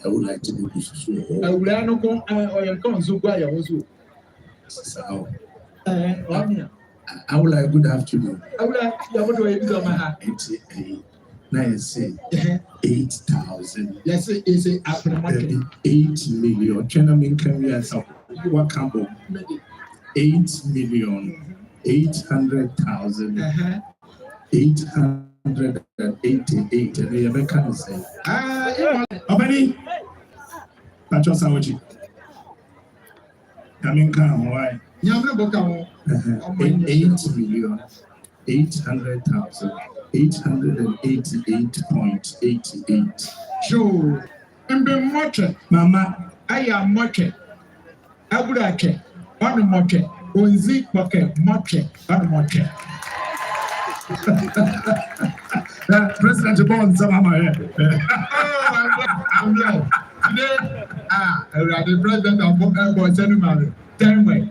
I would like to do this. I would like to come so by also. I would like good afternoon. I would like to do my 8,000. Let's say it's a 8 million. Gentlemen, can we ask what Campbell? 8,800,000. 888. And the American say, Obani, Patrick Sawaji. Coming come, why? 8,800,000. 888.88. Joe, and the market, Mama, I am market. I would like it. On the market, on the market, on the market. President Bond, I'm glad. Today, the president of Boy 10 way.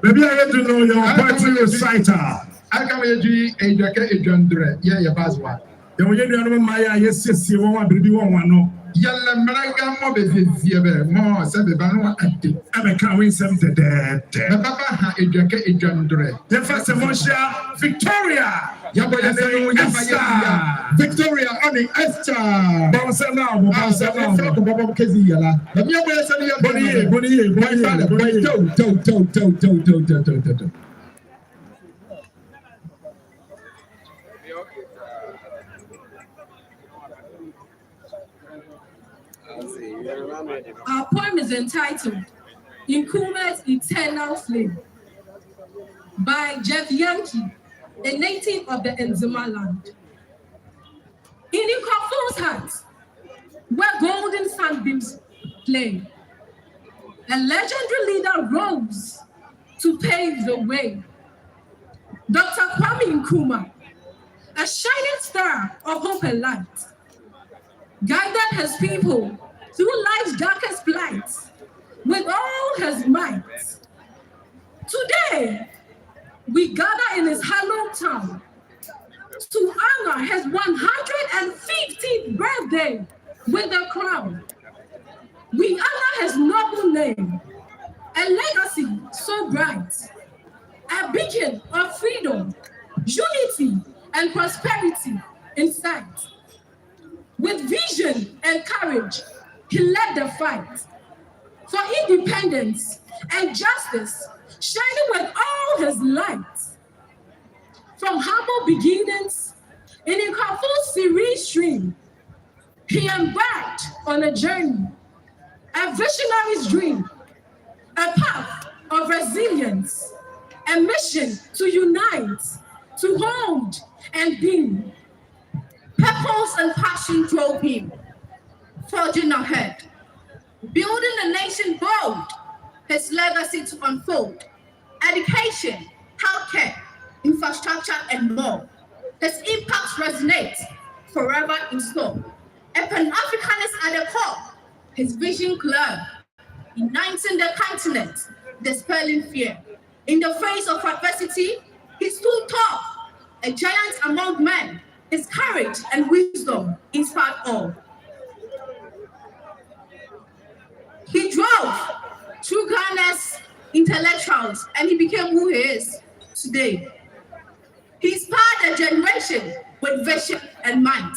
Maybe I have to know your party citer. I can do a jacket, a John Dre, yeah, pass one. You know, Maya, yes, you want to be one. Yalla Maraga Mobes, more, said the Bano, and I can't win some dead. Papa, a jacket, a John Dre. The first of all, Victoria. Victoria, only Esther. Bounce now, bounce now. Our poem is entitled Nkrumah's Eternal Flame by Jeff Yankee, a native of the Nkrumah land. In Nkrumah's heart, where golden sunbeams play, a legendary leader rose to pave the way. Dr. Nkrumah, a shining star of hope and light, guided his people through life's darkest plights with all his might. Today, we gather in his hallowed town to honor his 150th birthday with the crown. We honor his noble name, a legacy so bright, a beacon of freedom, unity, and prosperity in sight. With vision and courage, he led the fight for independence and justice, shining with all his light. From humble beginnings in Nkrumah's serene stream, he embarked on a journey, a visionary's dream, a path of resilience, a mission to unite, to hold and beam. Purpose and passion drove him, forging ahead, building a nation bold, his legacy to unfold. Education, healthcare, infrastructure, and more. His impacts resonate forever in store. A Pan-Africanist at the core, his vision clear, uniting the continent, dispelling fear. In the face of adversity, he stood tall, a giant among men. His courage and wisdom inspired all. He drove through Ghana's intellectuals and he became who he is today. He inspired a generation with vision and might.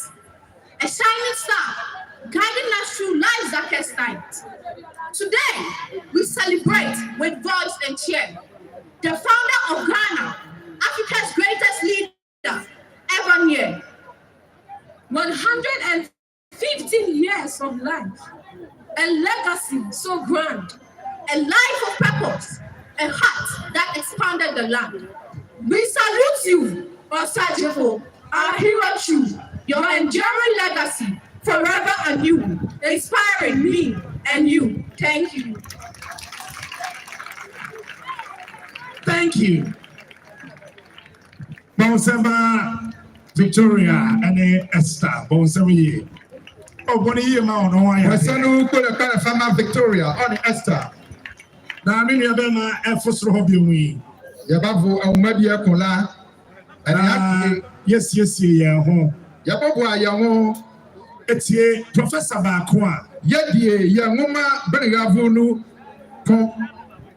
A shining star guiding us through life's darkest night. Today, we celebrate with voice and cheer. The founder of Ghana, Africa's greatest leader ever near. 115 years of life, a legacy so grand, a life of purpose, a heart that expanded the land. We salute you, Osajifo, our hero true, your enduring legacy, forever anew, inspiring me and you. Thank you. Thank you. Bonsema Victoria and Esther. Bonsema. Oh, what do you know? No, I have a farmer Victoria on Esther. Now, I mean, you're going to first of you. Yabavu, and maybe a cola. Yes, yeah, home. Yabavu, I am. It's a Professor Bakwa. Yedi Yanguma Benigavunu.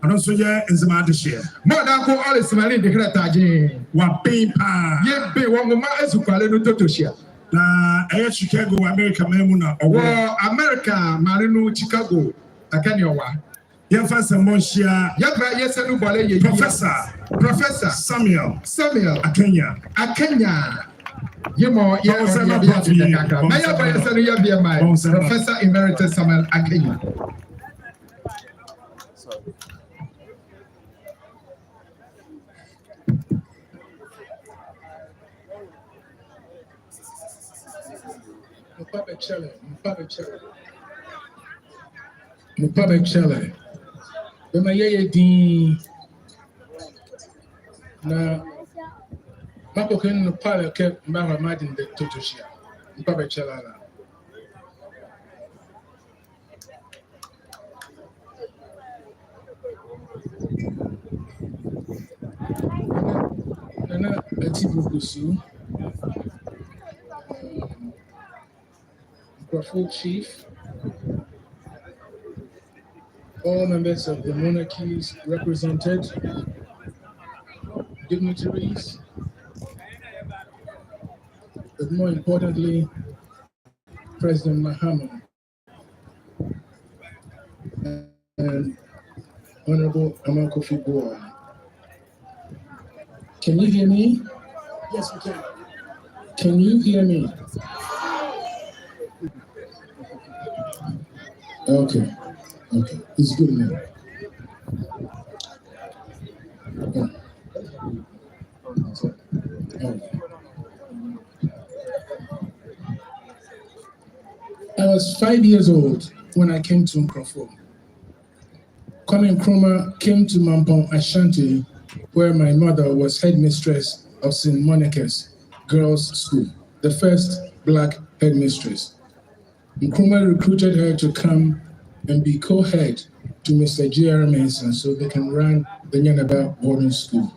And also, yeah, in the matter share. Madako Alice Mali de Grataji. What paper? Yet be one woman as you call it to share. Na Chicago, America, Memuna, or America, Marino, Chicago, Akanyawa. Yafasa Monshia, Yabra, yes, and Professor Samuel Akenya. Yemo, Professor Emeritus Samuel Akenya. Mupabe Chele. Bema yeye din na mako ken no pale ke mbara madin de totoshia. Mupabe Chele la. Nana ati bukusu. Nkrumah Chief. All members of the monarchies represented, dignitaries, but more importantly, President Mahama and Honorable Amakofi Boa. Can you hear me? Yes, we can. Can you hear me? Okay. Okay, it's good now. I was 5 years old when I came to Nkrumah. Nkrumah came to Mampong Ashanti, where my mother was headmistress of St. Monica's Girls' School, the first black headmistress. Nkrumah recruited her to come and be co-head to Mr. J.R. Mason so they can run the Nyanaba boarding school.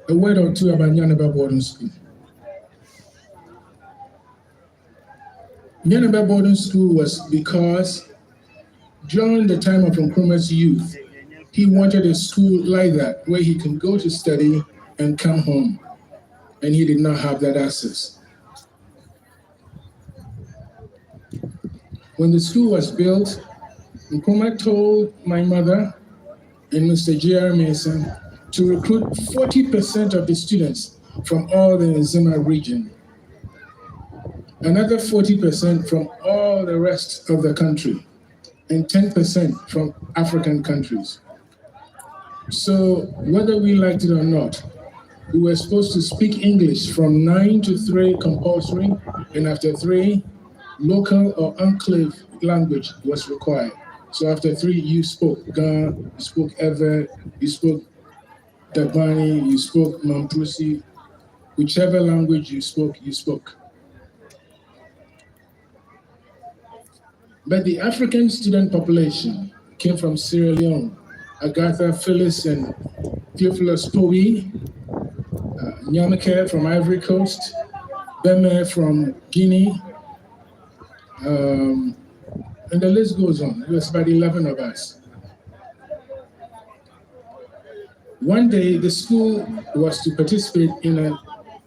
A word or two about Nyanaba boarding school. Nyanaba boarding school was because during the time of Nkrumah's youth, he wanted a school like that where he can go to study and come home, and he did not have that access. When the school was built, Nkrumah told my mother and Mr. J.R. Mason to recruit 40% of the students from all the Nzima region, another 40% from all the rest of the country, and 10% from African countries. So whether we liked it or not, we were supposed to speak English from 9 to 3 compulsory, and after 3, local or enclave language was required. So after 3, you spoke Ga, you spoke Ewe, you spoke Dabani, you spoke Mamprusi, whichever language you spoke, you spoke. But the African student population came from Sierra Leone, Agatha, Phyllis, and Theophilus Powi, Nyamake from Ivory Coast, Beme from Guinea, and the list goes on. It was about 11 of us. One day, the school was to participate in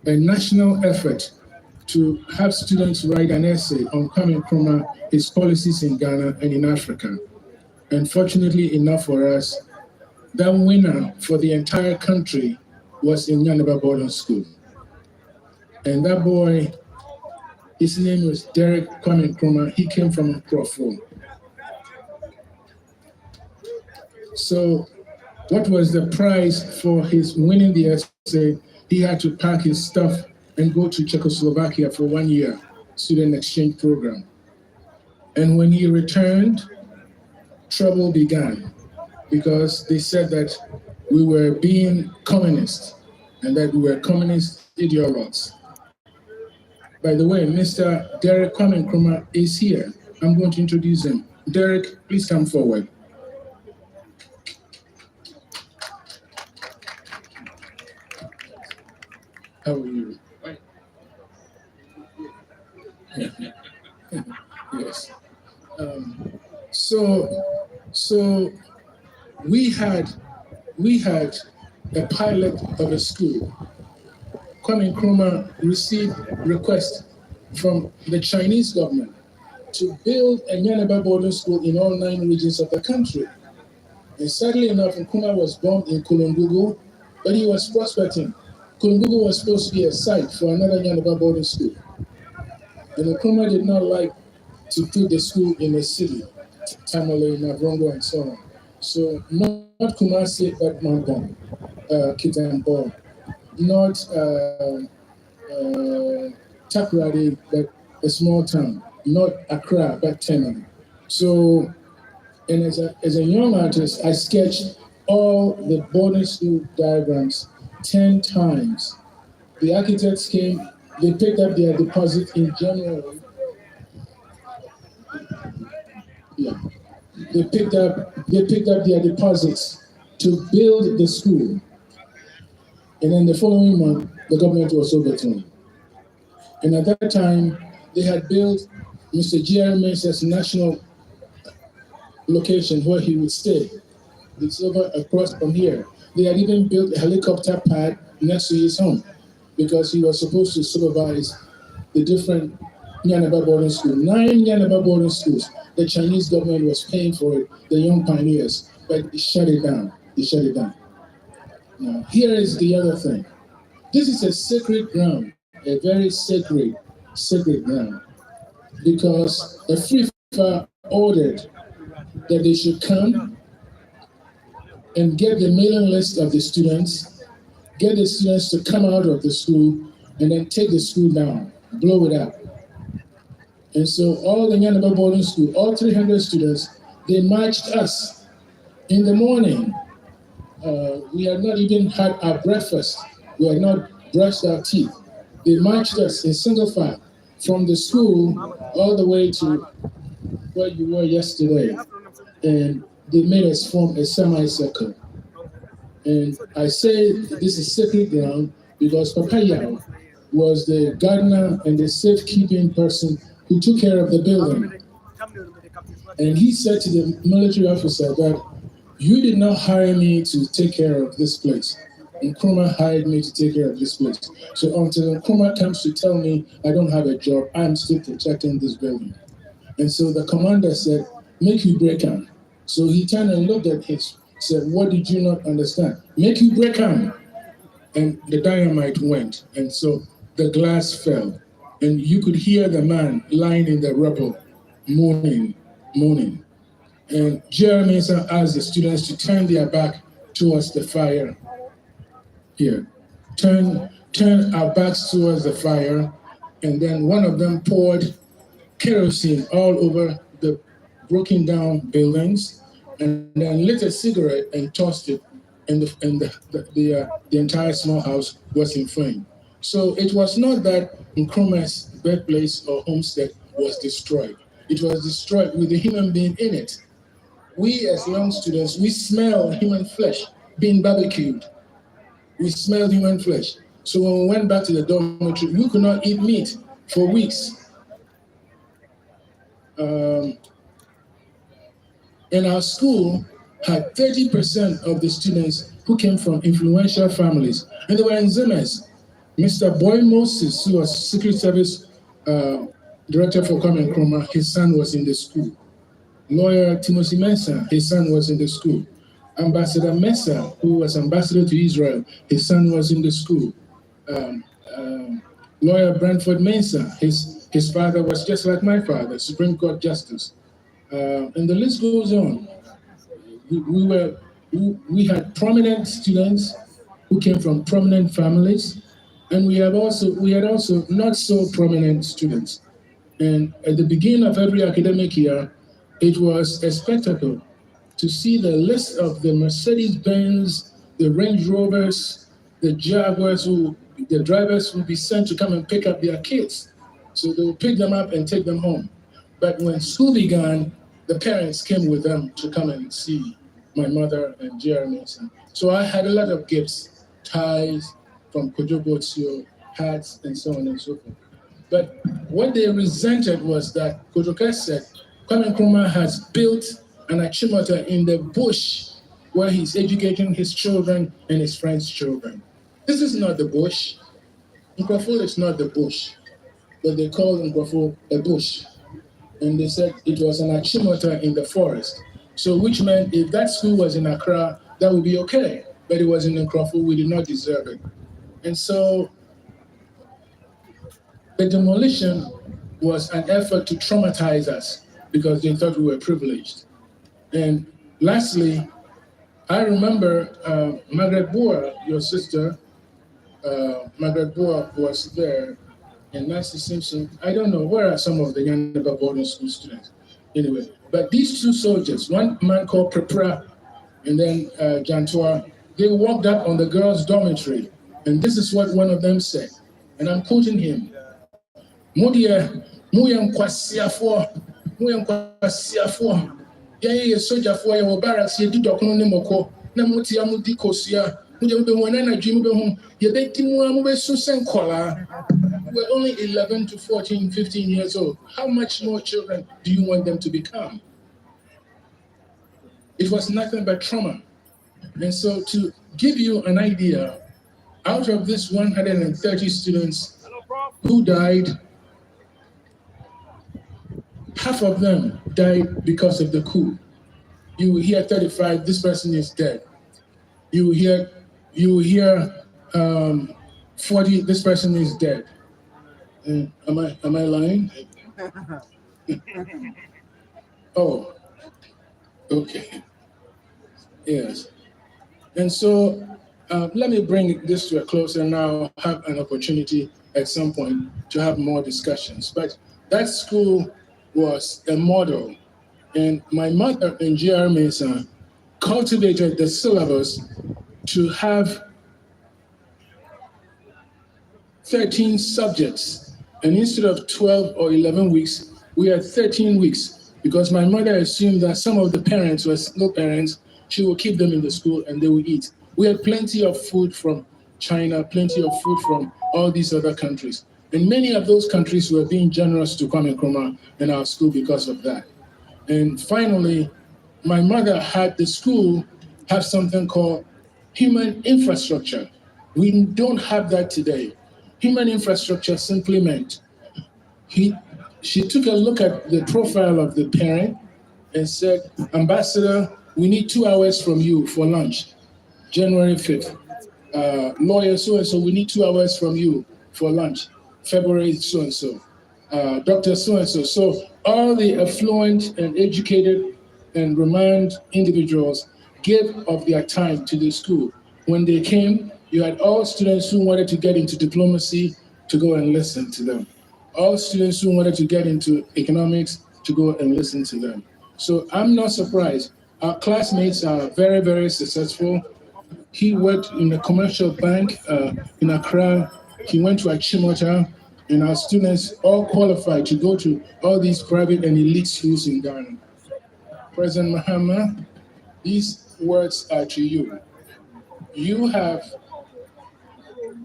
a national effort to have students write an essay on Nkrumah, his policies in Ghana and in Africa. And fortunately enough for us, that winner for the entire country was in Nyanaba Boarding School. And that boy, his name was Derek Nkrumah. He came from Nkrumah. So what was the prize for his winning the essay? He had to pack his stuff and go to Czechoslovakia for 1 year, student exchange program. And when he returned, trouble began because they said that we were being communist and that we were communist ideologues. By the way, Mr. Derek Nkrumah is here. I'm going to introduce him. Derek, please come forward. How are you? Yes. So we had a pilot of a school. Nkrumah received requests from the Chinese government to build a Nyanaba boarding school in all 9 regions of the country. And sadly enough, Nkrumah was born in Kulungugu, but he was prospecting. Kulungugu was supposed to be a site for another Nyanaba boarding school. And Nkrumah did not like to put the school in a city, Tamale, Navrongo, and so on. So not Kumasi, but Mampong, Kitambo, not Takoradi, but a small town, not Accra, but Tema. So, and as a young artist, I sketched all the boarding school diagrams 10 times. The architects came, they picked up their deposit in January. Yeah. They picked up their deposits to build the school. And then the following month, the government was overthrown. And at that time, they had built Mr. J.R. Mensah's national location where he would stay. It's over across from here. They had even built a helicopter pad next to his home because he was supposed to supervise the different Nyanaba boarding schools. 9 Nyanaba boarding schools. The Chinese government was paying for it, the young pioneers, but it shut it down. They shut it down. Now, here is the other thing. This is a sacred ground, a very sacred ground, because the FIFA ordered that they should come and get the mailing list of the students, get the students to come out of the school, and then take the school down, blow it up. And so all the Nyanaba boarding school, all 300 students, they marched us in the morning. We had not even had our breakfast. We had not brushed our teeth. They marched us in single file from the school all the way to where you were yesterday. And they made us form a semicircle. And I say this is sacred ground because Papa Yao was the gardener and the safekeeping person who took care of the building. And he said to the military officer that you did not hire me to take care of this place. Nkrumah hired me to take care of this place. So until Nkrumah comes to tell me I don't have a job, I'm still protecting this building. And so the commander said, make you break him. So he turned and looked at him, said, what did you not understand? Make you break him. And the dynamite went. And so the glass fell. And you could hear the man lying in the rubble, moaning. And Jeremy asked the students to turn their back towards the fire. Here, turn our backs towards the fire. And then one of them poured kerosene all over the broken down buildings, and then lit a cigarette and tossed it, and the entire small house was in flame. So it was not that Nkrumah's birthplace or homestead was destroyed. It was destroyed with a human being in it. We as young students, we smelled human flesh being barbecued. We smelled human flesh. So when we went back to the dormitory, we could not eat meat for weeks. And our school had 30% of the students who came from influential families, and they were in Zimmers. Mr. Boy Moses, who was Secret Service Director for Nkrumah, his son was in the school. Lawyer Timothy Mensah, his son was in the school. Ambassador Mensah, who was ambassador to Israel, his son was in the school. Lawyer Branford Mensah, his father was just like my father, Supreme Court Justice. And the list goes on. We had prominent students who came from prominent families, and we had also not so prominent students. And at the beginning of every academic year, it was a spectacle to see the list of the Mercedes-Benz, the Range Rovers, the Jaguars, the drivers would be sent to come and pick up their kids. So they would pick them up and take them home. But when school began, the parents came with them to come and see my mother and Jeremy. So I had a lot of gifts, ties from Kojobotsio, hats, and so on and so forth. But what they resented was that Kojoka said, Kwame Nkrumah has built an achimota in the bush where he's educating his children and his friends' children. This is not the bush. Nkrumah is not the bush, but they called Nkrumah a bush. And they said it was an achimota in the forest. So which meant if that school was in Accra, that would be okay. But it was in Nkrumah, we did not deserve it. And so the demolition was an effort to traumatize us because they thought we were privileged. And lastly, I remember Margaret Boer, your sister, Margaret Boer was there, and Nancy Simpson. I don't know, where are some of the Yanaba boarding school students? Anyway, but these two soldiers, one man called Prepra and then Jantua, they walked up on the girls' dormitory, and this is what one of them said, and I'm quoting him. Mudia, muyam kwasiafo, yeah, soldier for your barracks, you did not know Moko, Namutia Mudikosia, Mudia dream of home, you bet him Susan Kola. We're only 11 to 14, 15 years old. How much more children do you want them to become? It was nothing but trauma. And so to give you an idea, out of this 130 students who died, half of them died because of the coup. You will hear 35, this person is dead. You will hear 40, this person is dead. Am I lying? Oh, okay. Yes. And so let me bring this to a close, and now have an opportunity at some point to have more discussions. But that school was a model, and my mother and J.R. Mesa cultivated the syllabus to have 13 subjects, and instead of 12 or 11 weeks, we had 13 weeks, because my mother assumed that some of the parents were slow parents. She would keep them in the school and they would eat. We had plenty of food from China, plenty of food from all these other countries. And many of those countries were being generous to Kwame Nkrumah in our school because of that. And finally, my mother had the school have something called human infrastructure. We don't have that today. Human infrastructure simply meant she took a look at the profile of the parent and said, Ambassador, we need 2 hours from you for lunch, January 5th. Lawyer so-and-so, we need 2 hours from you for lunch, February so-and-so. Doctor so-and-so. So all the affluent and educated and renowned individuals gave of their time to the school. When they came, you had all students who wanted to get into diplomacy to go and listen to them. All students who wanted to get into economics to go and listen to them. So I'm not surprised. Our classmates are very, very successful. He worked in a commercial bank in Accra. He went to Achimota, and our students all qualified to go to all these private and elite schools in Ghana. President Mahama, these words are to you. You have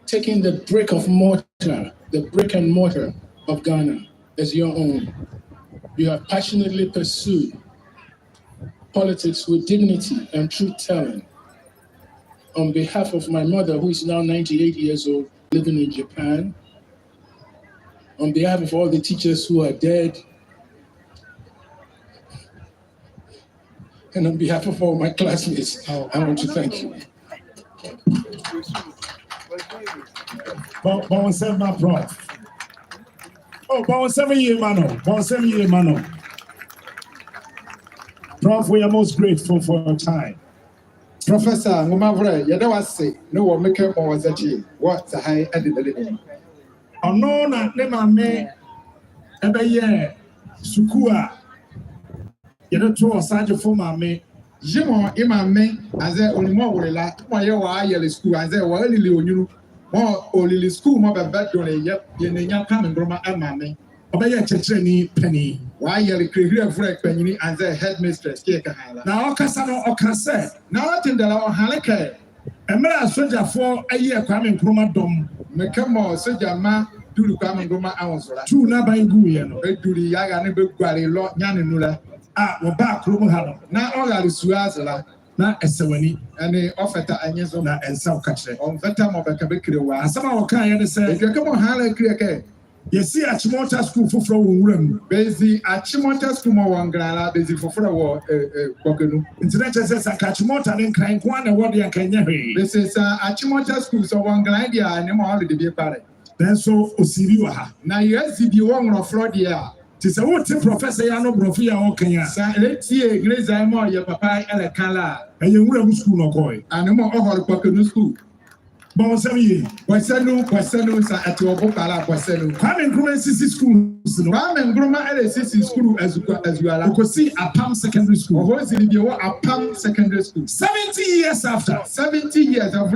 taken the brick and mortar of Ghana as your own. You have passionately pursued politics with dignity and truth-telling. On behalf of my mother, who is now 98 years old, living in Japan, on behalf of all the teachers who are dead, and on behalf of all my classmates, I want to thank you. Bon 7 Prof. Oh, bon 7 year mano. Bon 7 year mano. Prof, we are most grateful for your time. Professor Ngumavre, you don't say no one make up on what's a high at the living. Oh no, never me. Every year, Sukua. You don't throw a sergeant for my me. Jimon, Imame, as I only more will like my yearly school, as I were only you more only school, more bad on yet, in young coming Broma and mammy. Obey a Checheni penny. Why you create for penny as a headmistress, now, Cassano or Casse. Nothing that our Halake. And me a soldier for a year coming Nkrumah dom. Mekamo, Sojama, duru Kwame Nkrumah awonsora. Tu na ban gu ye no. Eduri yaga ne begware lo nyane nura. Wo ba krom ha no. Na ogare suazela. Na esewani ene ofeta anyezo na ensa okatre. Onfeta mo beka bekrewa. Asama wo kan ye ne se. Ekeke mo hala kreke. Yesi Achimota school foforo wo wuram. Bezi Achimota school mo wangrala bezi foforo wo Kwakenu. Internet says Achimota ne nkran kwa na wo de ankanya hwe. This is Achimota school so wangrala dia ne mo holiday be pare. Then so osiri wa ha. Na yesi bi wo ngro fro dia. Ti se wo te professor ya no brofu ya wo kan ya. Sa eletie Grace mo ye papa ele kala. Eye wuram school no koy. Ane mo ohor Kwakenu school. Bon sami Kwasenu sa ati obo kala kwasenu. Kwame Nkrumah sisi schools no. Kwame Nkrumah ele sisi school azuala. Okosi Apam secondary school. Oho zili bi wo Apam secondary school. 70 years after. 70 years of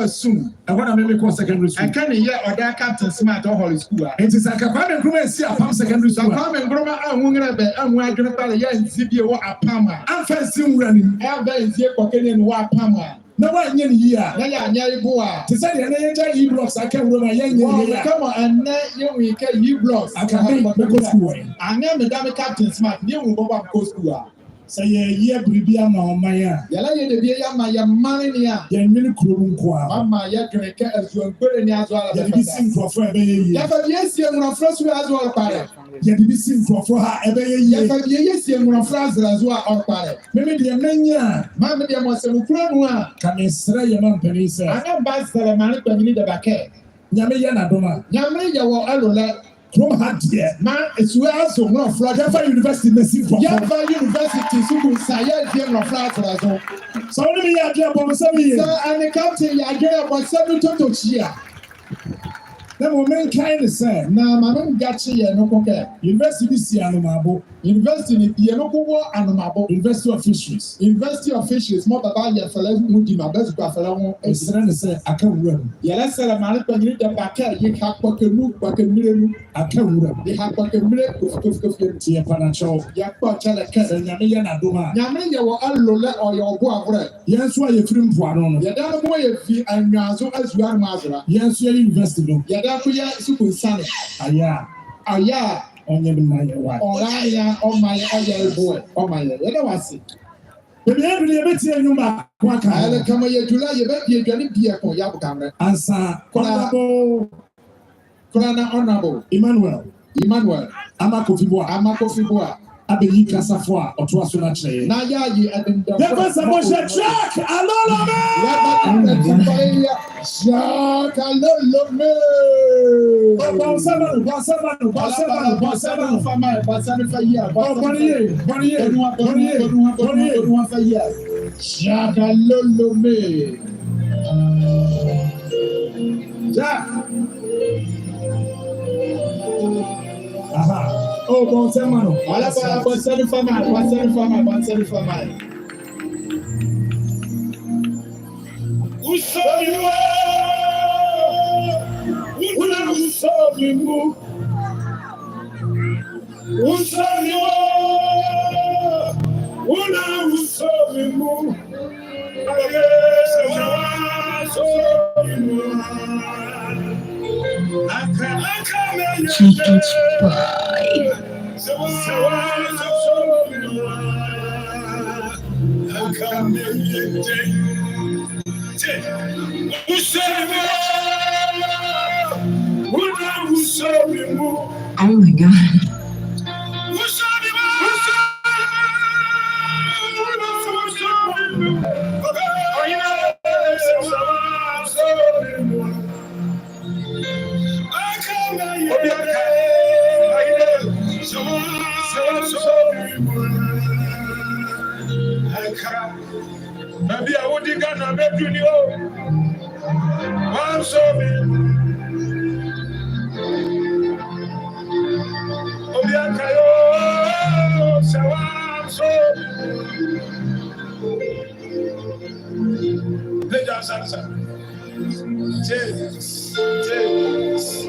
soon. I want to make call secondary school. I can't hear other Captain Smart or Holy School. It is like Kwame Nkrumah si Apam secondary school. Kwame Nkrumah anwungrebe anwagene pale ya nzibi wo Apama. Amfa si nwurani. Aba nzie kokene no Apama. Na wa nye ni ya. Na ya anya iboa. Ti say na yenja e blocks aka wuro na yenye ni ya. Come on and you we can e blocks. Aka be go school. Anya me dame Captain Smart ni wo boba go school. Say ye bribi ama omaya. Yala ye de bia ya ma ya mane ni a. Ye nwini kurom nko a. Mama ya dweke azuankwere ni azo ala. Ye bi sim krofo ebe ye. Ya fa yesi enwrofro so azo ala pare. Ye bi sim krofo ha ebe ye. Ya fa yesi enwrofro azo ala pare. Meme de menya. Ma me de mo se mukura nu a. Ka me sra ye man pani se. Anya ba sele mane pamini de bake. Nyame ye na doma. Nyame ye wo alola. From Hadia, man, it's where also one of Florida University, Messi from Java University, Suku Saya, Game of Florida. So, let me have your 7 years. And the captain, I get about 7 total here. The woman kind of said, now, my mom got you, no cocker. University Anumabo, University in Pianoco Anumabo, University of Fisheries. University of Fisheries, more about your fellow Mudima, best Buffalo, and say, I can't run. Yes, I'm not going to get back. You have Pokemon, Pokemon, I can't run. They have Pokemon, Tia Panacho, Yakpa, and Yamina Duma. Yamina or Alola or your boy. Yes, why you film for one. You don't know if you and Yazo as you are Mazra. Yes, you're investing. Yadakuya Suku Sani. Aya. On your mind, Oraya, oh my, boy, oh my, you know what's it. But the end of the you back. I'll come here to lie, you bet you're going to be a Yabutam. Answer, Honorable Emmanuel, Amakofiboa. Abeyi Kasafwa, or to us on a train. Naya, you and then the first of all, Jack, alone, Jack, alone, me. Jack. Aha. Oh, bon semano. Olha para você no famar, você no famar. O sonho Oh my God. Maybe I would get a bed to you. I'm sorry. Obiakayo, Sawam, so. Let us answer. James.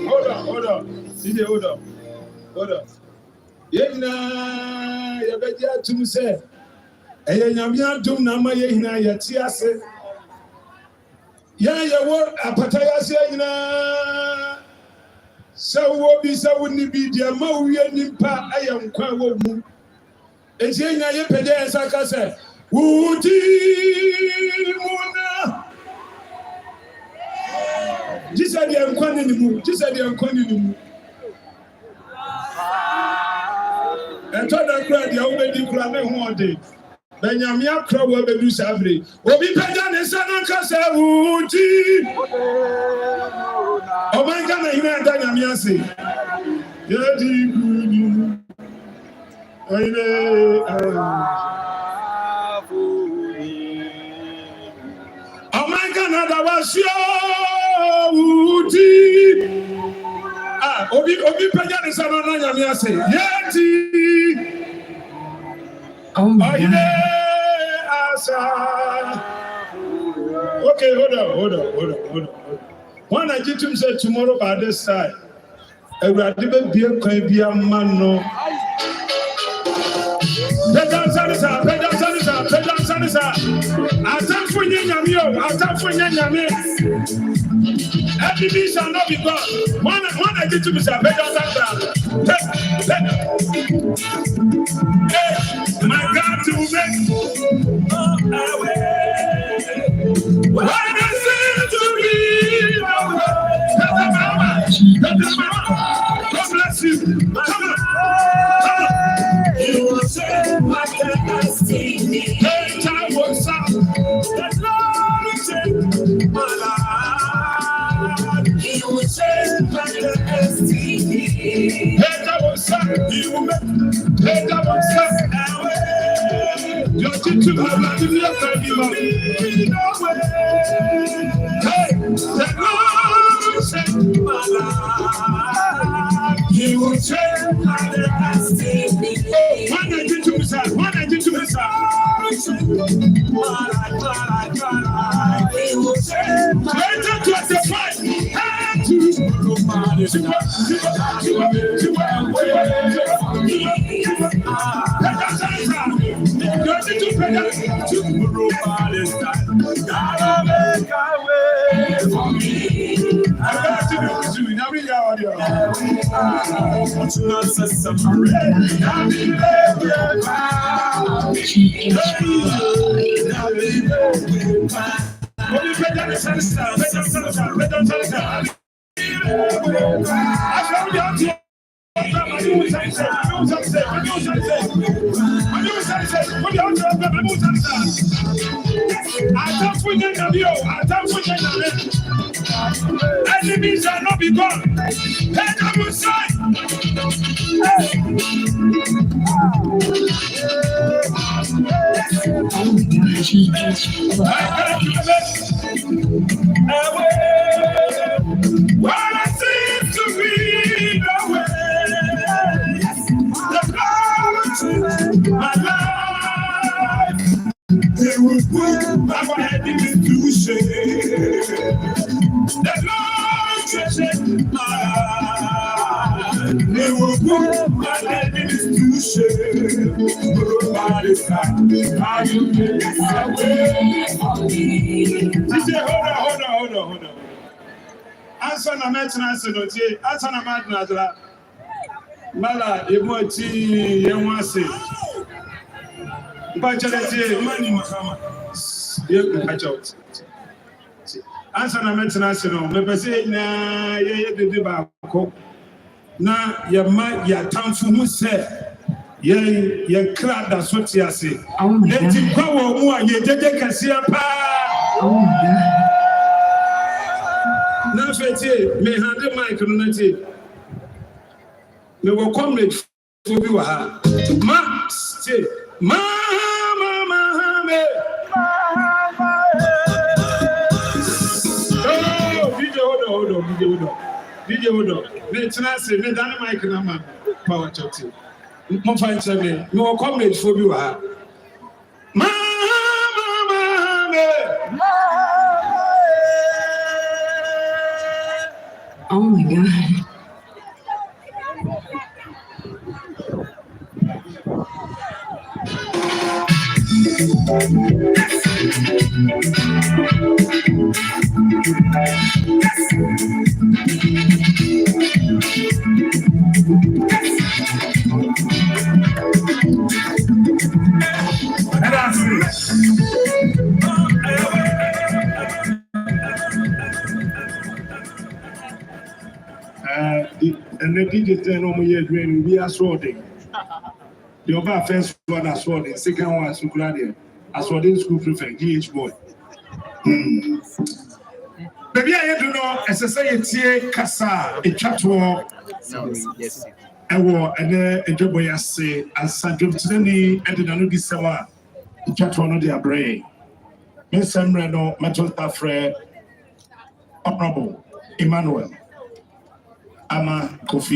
Hold on. Hold on. Yena, you better to say. Eyanyamia dum na ma ye hina ye ti ase ya ye wo apataya se hina So what be so wouldn't be the amount we nimpa I am quite woman. And saying I am Pedia and Saka said, Woody Mona. Just said the unquantum, just said the unquantum. And told that crowd the already crowd one day. Benyamia crowd will be savvy. Obi Pedia and Sanaka said, Woody. Oh my God, I hear Danyamia say, Yadi Guru. Oh my God, that was your Woody. Ah, Obi Pedia and Sanaka say, Yadi. Oh my God. Okay, hold on. When I get him said tomorrow by this side, I will be a man. No, Pedal Sanisa. I thank for Yamio. Every knee shall not be gone. When I get to Mr. Pedal Sanisa, my God, to make when I say to me, God bless you. Come on. You will say, my destiny. Hey, time was up. The Lord saved my life. He will change my destiny. Hey, that was up. He will make. Hey, that was up. You're teaching me to be a baby. Hey, the Lord saved my life. He will change my destiny. When I get to Messiah, he will change enemies shall not be gone. Let them side. What I seem to be the way, the my life, they will put my head into shame. The Lord changed my life. They will put my head into shame. Nobody's time. Are you making my way for me? She said, hold on. Answer na mention answer no tie. Answer na madna dra. Mala emoti yenwase. Mpa chere tie mani makama. Ye mpa out. Answer na mention answer no. Me pese na ye dede ba ko. Na ye ma ya tamfu mu se. Ye kra da so tie ase. Enti kwa wo mu a ye dede kase pa. Oh my God. Now, me hand the mic on the me will comrade for you. Ma, stay. DJ, hold on. Let's not say, me down the mic and power chatting. Mo find something. Me will comrade for you. Oh my God. And the DJ turn on my dream, we are sorting. The other first one I saw the second one is Sukladia. I saw the school prefect, GH boy. Baby, I don't know, as I say, it's a Kasa, a chat war. Yes. I war and a job I say, as Sanjum Tini and the Nanugi Sawa, a chat one of their brain. Miss Sam Reno, Matilda Fred, Honorable Emmanuel. Ama Kofi.